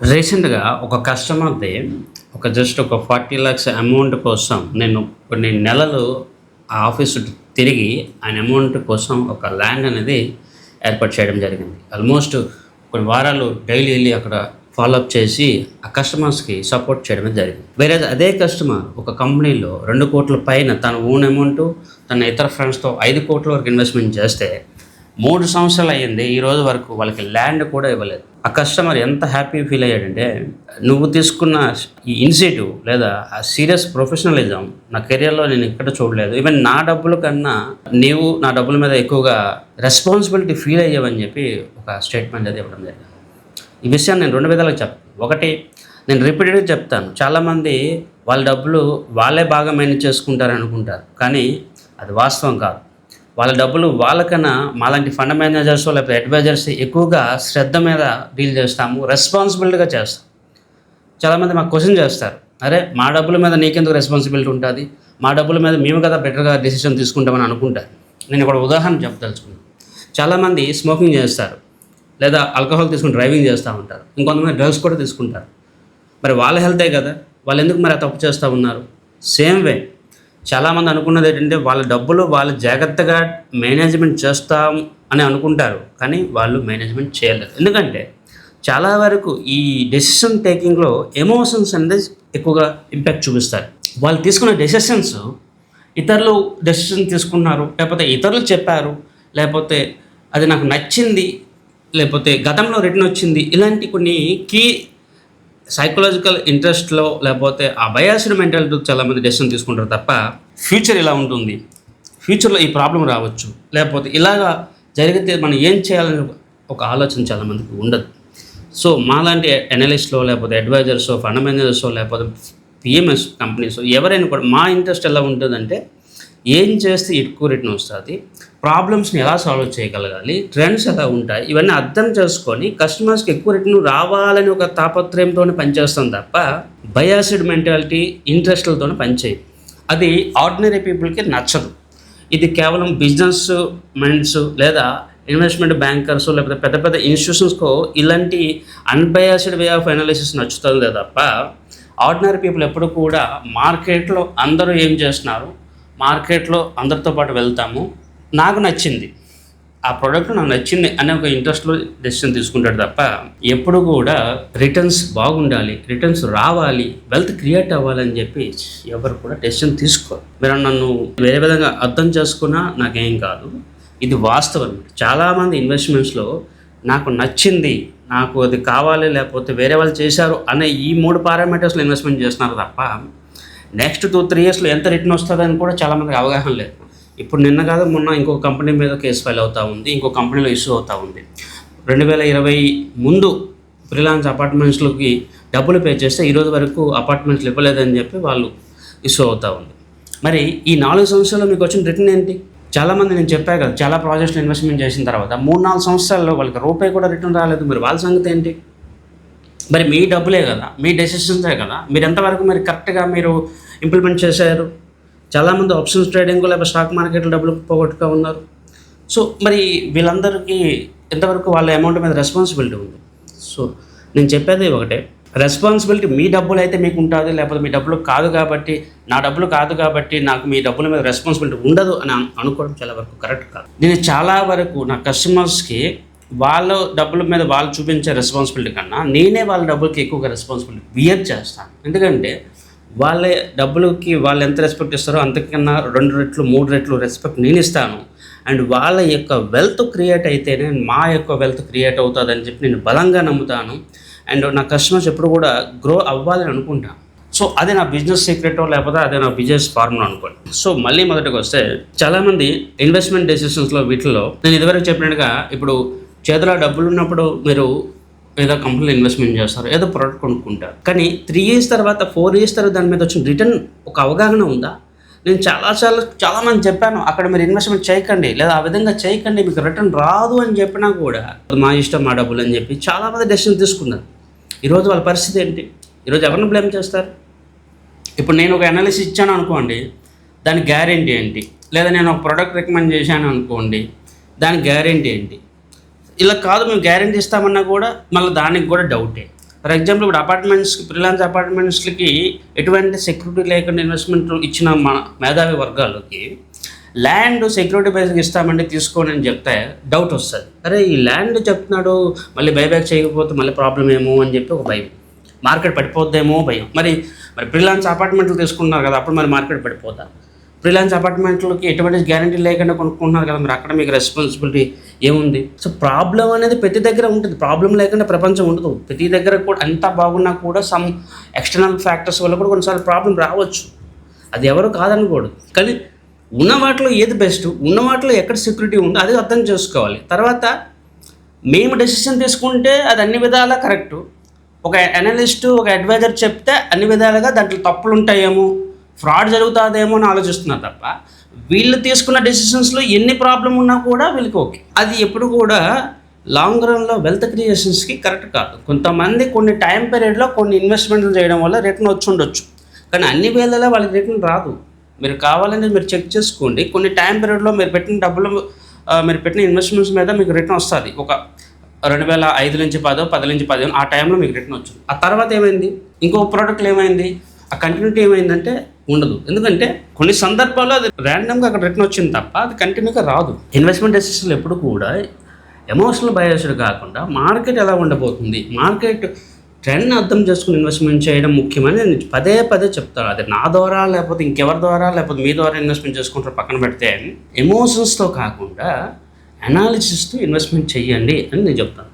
రీసెంట్‌గా ఒక కస్టమర్‌ది జస్ట్ ఒక 40,00,000 అమౌంట్ కోసం నేను కొన్ని నెలలు ఆ ఆఫీస్ చుట్టూ తిరిగి ఆయన అమౌంట్ కోసం ఒక ల్యాండ్ అనేది ఏర్పాటు చేయడం జరిగింది. ఆల్మోస్ట్ కొన్ని వారాలు డైలీ ఎళ్లి అక్కడ ఫాలో అప్ చేసి ఆ కస్టమర్స్‌కి సపోర్ట్ చేయడమే జరిగింది. వేరేది అదే కస్టమర్ ఒక కంపెనీలో 2,00,00,000 పైన తన ఓన్ అమౌంటు, తన ఇతర ఫ్రెండ్స్‌తో 5,00,00,000 వరకు ఇన్వెస్ట్‌మెంట్ చేస్తే 3 సంవత్సరాలు అయ్యింది. ఈ రోజు వరకు వాళ్ళకి ల్యాండ్ కూడా ఇవ్వలేదు. ఆ కస్టమర్ ఎంత హ్యాపీ ఫీల్ అయ్యాడంటే, నువ్వు తీసుకున్న ఈ ఇనిషియేటివ్ లేదా ఆ సీరియస్ ప్రొఫెషనలిజం నా కెరియర్‌లో నేను ఎక్కడ చూడలేదు. ఈవెన్ నా డబ్బుల కన్నా నీవు నా డబ్బుల మీద ఎక్కువగా రెస్పాన్సిబిలిటీ ఫీల్ అయ్యావని చెప్పి ఒక స్టేట్మెంట్ అది ఇవ్వడం జరిగింది. ఈ విషయాన్ని నేను 2 విధాలుగా చెప్తాను. ఒకటి, నేను రిపీటెడ్‌గా చెప్తాను. చాలామంది వాళ్ళ డబ్బులు వాళ్ళే బాగా మేనేజ్ చేసుకుంటారనుకుంటారు. కానీ అది వాస్తవం కాదు. వాళ్ళ డబ్బులు వాళ్ళకన్నా మాలాంటి ఫండ్ మేనేజర్స్ లేకపోతే అడ్వైజర్స్ ఎక్కువగా శ్రద్ధ మీద డీల్ చేస్తాము, రెస్పాన్సిబిలిటీగా చేస్తాం. చాలామంది మాకు క్వశ్చన్ చేస్తారు, అరే మా డబ్బుల మీద నీకెందుకు రెస్పాన్సిబిలిటీ ఉంటుంది, మా డబ్బుల మీద మేము కదా బెటర్గా డెసిషన్ తీసుకుంటామని అనుకుంటారు. నేను ఇక్కడ ఉదాహరణ చెప్పదలుచుకున్నాను. చాలామంది స్మోకింగ్ చేస్తారు, లేదా ఆల్కహాల్ తీసుకుని డ్రైవింగ్ చేస్తూ ఉంటారు, ఇంకొంతమంది డ్రగ్స్ కూడా తీసుకుంటారు. మరి వాళ్ళ హెల్తే కదా, వాళ్ళు ఎందుకు మరి తప్పు చేస్తూ ఉన్నారు? సేమ్ వే చాలామంది అనుకున్నది ఏంటంటే, వాళ్ళ డబ్బులు వాళ్ళు జాగ్రత్తగా మేనేజ్మెంట్ చేస్తాం అని అనుకుంటారు, కానీ వాళ్ళు మేనేజ్మెంట్ చేయలేరు. ఎందుకంటే చాలా వరకు ఈ డెసిషన్ టేకింగ్లో ఎమోషన్స్ అనేది ఎక్కువగా ఇంపాక్ట్ చూపిస్తారు. వాళ్ళు తీసుకున్న డెసిషన్స్ ఇతరులు డెసిషన్ తీసుకున్నారు, లేకపోతే ఇతరులు చెప్పారు, లేకపోతే అది నాకు నచ్చింది, లేకపోతే గతంలో రిటర్న్ వచ్చింది, ఇలాంటి కొన్ని కీ సైకలాజికల్ ఇంట్రెస్ట్లో లేకపోతే ఆ బయాస్డ్ మెంటాలిటీ చాలామంది డెసిషన్ తీసుకుంటారు తప్ప, ఫ్యూచర్ ఇలా ఉంటుంది, ఫ్యూచర్లో ఈ ప్రాబ్లం రావచ్చు, లేకపోతే ఇలాగా జరిగితే మనం ఏం చేయాలని ఒక ఆలోచన చాలామందికి ఉండదు. సో మాలాంటి అనలిస్ట్లో లేకపోతే అడ్వైజర్సో, ఫండ్ మేనేజర్సో, లేకపోతే పిఎంఎస్ కంపెనీస్ ఎవరైనా కూడా మా ఇంట్రెస్ట్ ఎలా ఉంటుందంటే, ఏం చేస్తే ఎక్కువ రిటర్న్ వస్తుంది, ప్రాబ్లమ్స్ని ఎలా సాల్వ్ చేయగలగాలి, ట్రెండ్స్ ఎలా ఉంటాయి, ఇవన్నీ అర్థం చేసుకొని కస్టమర్స్కి ఎక్కువ రిటర్న్ రావాలని ఒక తాపత్రయంతో పనిచేస్తాం తప్ప బయాస్డ్ మెంటాలిటీ ఇంట్రెస్ట్లతో పనిచేయదు. అది ఆర్డినరీ పీపుల్కి నచ్చదు. ఇది కేవలం బిజినెస్ మైండ్స్ లేదా ఇన్వెస్ట్మెంట్ బ్యాంకర్స్ లేకపోతే పెద్ద పెద్ద ఇన్స్టిట్యూషన్స్కో ఇలాంటి అన్బయాస్డ్ వే ఆఫ్ అనాలిసిస్ నచ్చుతుంది తప్ప, ఆర్డినరీ పీపుల్ ఎప్పుడు కూడా మార్కెట్లో అందరూ ఏం చేస్తున్నారు, మార్కెట్లో అందరితో పాటు వెళ్తాము, నాకు నచ్చింది ఆ ప్రోడక్ట్ నాకు నచ్చింది అనే ఒక ఇంట్రెస్ట్లో డెసిషన్ తీసుకుంటాడు తప్ప, ఎప్పుడు కూడా రిటర్న్స్ బాగుండాలి, రిటర్న్స్ రావాలి, వెల్త్ క్రియేట్ అవ్వాలని చెప్పి ఎవరు కూడా డెసిషన్ తీసుకోరు. మీరు నన్ను వేరే విధంగా అర్థం చేసుకున్నా నాకేం కాదు, ఇది వాస్తవం. చాలామంది ఇన్వెస్ట్మెంట్స్లో నాకు నచ్చింది, నాకు అది కావాలి, లేకపోతే వేరే వాళ్ళు చేశారు అనే ఈ 3 పారామీటర్స్లో ఇన్వెస్ట్మెంట్ చేస్తున్నారు తప్ప, నెక్స్ట్ 2-3 ఇయర్స్లో ఎంత రిటర్న్ వస్తుందని కూడా చాలామందికి అవగాహన లేదు. ఇప్పుడు నిన్న కాదు మొన్న ఇంకో కంపెనీ మీద కేసు ఫైల్ అవుతూ ఉంది, ఇంకో కంపెనీలో ఇష్యూ అవుతూ ఉంది. 2020 ముందు ఫ్రీలాన్స్ అపార్ట్మెంట్స్లోకి డబ్బులు పే చేస్తే ఈరోజు వరకు అపార్ట్మెంట్స్ ఇవ్వలేదని చెప్పి వాళ్ళు ఇష్యూ అవుతూ ఉంది. మరి ఈ 4 సంవత్సరాల్లో మీకు వచ్చిన రిటర్న్ ఏంటి? చాలామంది నేను చెప్పాను కదా, చాలా ప్రాజెక్ట్స్లో ఇన్వెస్ట్మెంట్ చేసిన తర్వాత 3-4 సంవత్సరాల్లో వాళ్ళకి రూపాయి కూడా రిటర్న్ రాలేదు. మరి వాళ్ళ సంగతి ఏంటి? మరి మీ డబ్బులే కదా, మీ డెసిషన్సే కదా, మీరు ఎంతవరకు మరి కరెక్ట్గా మీరు ఇంప్లిమెంట్ చేశారు? చాలామంది ఆప్షన్స్ ట్రేడింగ్ లేకపోతే స్టాక్ మార్కెట్లో డబ్బులు పోగొట్టుగా ఉన్నారు. సో మరి వీళ్ళందరికీ ఎంతవరకు వాళ్ళ అమౌంట్ మీద రెస్పాన్సిబిలిటీ ఉంది? సో నేను చెప్పేది ఒకటే, రెస్పాన్సిబిలిటీ మీ డబ్బులు అయితే మీకు ఉంటుంది, లేకపోతే మీ డబ్బులు కాదు కాబట్టి, నా డబ్బులు కాదు కాబట్టి నాకు మీ డబ్బుల మీద రెస్పాన్సిబిలిటీ ఉండదు అని అనుకోవడం చాలా వరకు కరెక్ట్ కాదు. నేను చాలా వరకు నా కస్టమర్స్కి వాళ్ళ డబ్బుల మీద వాళ్ళు చూపించే రెస్పాన్సిబిలిటీ కన్నా నేనే వాళ్ళ డబ్బులకి ఎక్కువగా రెస్పాన్సిబిలిటీ బియర్ చేస్తాను. ఎందుకంటే వాళ్ళ డబ్బులకి వాళ్ళు ఎంత రెస్పెక్ట్ ఇస్తారో అంతకన్నా 2 రెట్లు 3 రెట్లు రెస్పెక్ట్ నేను ఇస్తాను. అండ్ వాళ్ళ యొక్క వెల్త్ క్రియేట్ అయితేనే మా యొక్క వెల్త్ క్రియేట్ అవుతుందని చెప్పి నేను బలంగా నమ్ముతాను. అండ్ నా కస్టమర్స్ ఎప్పుడు కూడా గ్రో అవ్వాలని అనుకుంటాను. సో అదే నా బిజినెస్ సీక్రెటో లేకపోతే అదే నా బిజినెస్ ఫార్ములా అనుకోండి. సో మళ్ళీ మొదటికి వస్తే, చాలామంది ఇన్వెస్ట్మెంట్ డెసిషన్స్లో వీటిలో నేను ఇదివరకు చెప్పినట్టుగా, ఇప్పుడు చేతిలో డబ్బులు ఉన్నప్పుడు మీరు ఏదో కంపెనీలో ఇన్వెస్ట్మెంట్ చేస్తారు, ఏదో ప్రోడక్ట్ కొనుక్కుంటారు, కానీ 3 ఇయర్స్ తర్వాత 4 ఇయర్స్ తర్వాత దాని మీద వచ్చిన రిటర్న్ ఒక అవగాహన ఉందా? నేను చాలామంది చెప్పాను, అక్కడ మీరు ఇన్వెస్ట్మెంట్ చేయకండి, లేదా ఆ విధంగా చేయకండి, మీకు రిటర్న్ రాదు అని చెప్పినా కూడా మా ఇష్టం మా డబ్బులు అని చెప్పి చాలామంది డెసిషన్ తీసుకున్నారు. ఈరోజు వాళ్ళ పరిస్థితి ఏంటి? ఈరోజు ఎవరిని బ్లేమ్ చేస్తారు? ఇప్పుడు నేను ఒక అనాలిసిస్ ఇచ్చాను అనుకోండి, దాని గ్యారెంటీ ఏంటి? లేదా నేను ఒక ప్రోడక్ట్ రికమెండ్ చేశాను అనుకోండి, దాని గ్యారెంటీ ఏంటి? ఇలా కాదు మేము గ్యారెంటీ ఇస్తామన్నా కూడా మళ్ళీ దానికి కూడా డౌటే. ఫర్ ఎగ్జాంపుల్ ఇప్పుడు అపార్ట్మెంట్స్కి, ఫ్రీలాన్స్ అపార్ట్మెంట్స్కి ఎటువంటి సెక్యూరిటీ లేకుండా ఇన్వెస్ట్మెంట్ ఇచ్చిన మేధావి వర్గాలకి ల్యాండ్ సెక్యూరిటీ బేస్గా ఇస్తామండి తీసుకోండి అని చెప్తే డౌట్ వస్తుంది. అరే ఈ ల్యాండ్ చెప్తున్నాడు, మళ్ళీ బైబ్యాక్ చేయకపోతే మళ్ళీ ప్రాబ్లం ఏమో అని చెప్పి ఒక భయం, మార్కెట్ పడిపోద్దేమో భయం. మరి ఫ్రీలాన్స్ అపార్ట్మెంట్లు తీసుకుంటున్నారు కదా, అప్పుడు మరి మార్కెట్ పడిపోతా? ఫ్రీలాన్స్ అపార్ట్మెంట్లకి ఎటువంటి గ్యారంటీ లేకుండా కొనుక్కుంటున్నారు కదా, మరి అక్కడ మీకు రెస్పాన్సిబిలిటీ ఏముంది? సో ప్రాబ్లం అనేది ప్రతి దగ్గర ఉంటుంది. ప్రాబ్లం లేకుండా ప్రపంచం ఉండదు. ప్రతి దగ్గర కూడా అంతా బాగున్నా కూడా సమ్ ఎక్స్టర్నల్ ఫ్యాక్టర్స్ వల్ల కూడా కొన్నిసార్లు ప్రాబ్లం రావచ్చు. అది ఎవరు కాదనకూడదు. కానీ ఉన్న వాటిలో ఏది బెస్ట్, ఉన్న వాటిలో ఎక్కడ సెక్యూరిటీ ఉందో అది అర్థం చేసుకోవాలి. తర్వాత మేము డెసిషన్ తీసుకుంటే అది అన్ని విధాలా కరెక్టు. ఒక అనలిస్టు, ఒక అడ్వైజర్ చెప్తే అన్ని విధాలుగా దాంట్లో తప్పులు ఉంటాయేమో, ఫ్రాడ్ జరుగుతుందేమో అని ఆలోచిస్తున్నారు తప్ప వీళ్ళు తీసుకున్న డెసిషన్స్లో ఎన్ని ప్రాబ్లం ఉన్నా కూడా వీళ్ళకి ఓకే. అది ఎప్పుడు కూడా లాంగ్ రన్లో వెల్త్ క్రియేషన్స్కి కరెక్ట్ కాదు. కొంతమంది కొన్ని టైం పీరియడ్లో కొన్ని ఇన్వెస్ట్మెంట్లు చేయడం వల్ల రిటర్న్ వచ్చి ఉండొచ్చు, కానీ అన్ని వేళలా వాళ్ళకి రిటర్న్ రాదు. మీరు కావాలని మీరు చెక్ చేసుకోండి. కొన్ని టైం పీరియడ్లో మీరు పెట్టిన డబ్బులు, మీరు పెట్టిన ఇన్వెస్ట్మెంట్స్ మీద మీకు రిటర్న్ వస్తుంది. ఒక 2005 నుంచి 10, 10 నుంచి 15 ఆ టైంలో మీకు రిటర్న్ వచ్చింది. ఆ తర్వాత ఏమైంది? ఇంకో ప్రోడక్ట్లు ఏమైంది? ఆ కంటిన్యూటీ ఏమైందంటే ఉండదు. ఎందుకంటే కొన్ని సందర్భాల్లో అది ర్యాండమ్గా అక్కడ రిటర్న్ వచ్చింది తప్ప అది కంటిన్యూగా రాదు. ఇన్వెస్ట్మెంట్ డెసిషన్లు ఎప్పుడు కూడా ఎమోషనల్ బయాస్డ్ కాకుండా మార్కెట్ ఎలా ఉండబోతుంది, మార్కెట్ ట్రెండ్ని అర్థం చేసుకుని ఇన్వెస్ట్మెంట్ చేయడం ముఖ్యమని నేను పదే పదే చెప్తాను. అది నా ద్వారా లేకపోతే ఇంకెవరి ద్వారా లేకపోతే మీ ద్వారా ఇన్వెస్ట్మెంట్ చేసుకుంటారు పక్కన పెడితే, ఎమోషన్స్తో కాకుండా అనాలిసిస్తో ఇన్వెస్ట్మెంట్ చెయ్యండి అని నేను చెప్తాను.